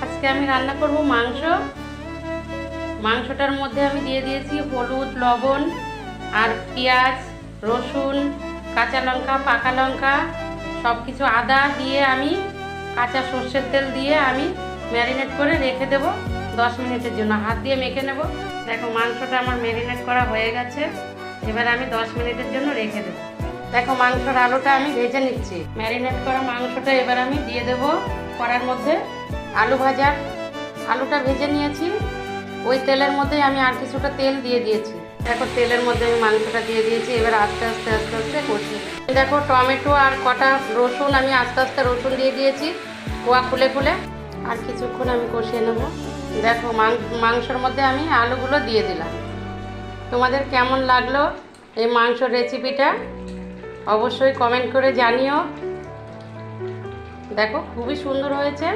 আজকে আমি রান্না করব মাংস। মাংসটার মধ্যে আমি দিয়ে দিয়েছি হলুদ, লবণ আর পেঁয়াজ, রসুন, কাঁচা লঙ্কা, পাকা লঙ্কা, সব কিছু আদা দিয়ে আমি কাঁচা সর্ষের তেল দিয়ে আমি ম্যারিনেট করে রেখে দেবো 10 মিনিটের জন্য। হাত দিয়ে মেখে নেব। দেখো মাংসটা আমার ম্যারিনেট করা হয়ে গেছে। এবার আমি 10 মিনিটের জন্য রেখে দেবো। দেখো মাংসর আলুটা আমি ভেজে নিচ্ছি। ম্যারিনেট করা মাংসটা এবার আমি দিয়ে দেবো কড়ার মধ্যে। আলুটা ভেজে নিয়েছি। ওই তেলের মধ্যে আমি আর কিছুটা তেল দিয়ে দিয়েছি। দেখো তেলের মধ্যে আমি মাংসটা দিয়ে দিয়েছি। এবার আস্তে আস্তে আস্তে আস্তে কষি। দেখো টমেটো আর কটা রসুন আমি আস্তে আস্তে রসুন দিয়ে দিয়েছি কোয়া খুলে খুলে। আর কিছুক্ষণ আমি কষিয়ে নেব। দেখো মাংসর মধ্যে আমি আলুগুলো দিয়ে দিলাম। তোমাদের কেমন লাগলো এই মাংসর রেসিপিটা অবশ্যই কমেন্ট করে জানিও। দেখো খুবই সুন্দর হয়েছে।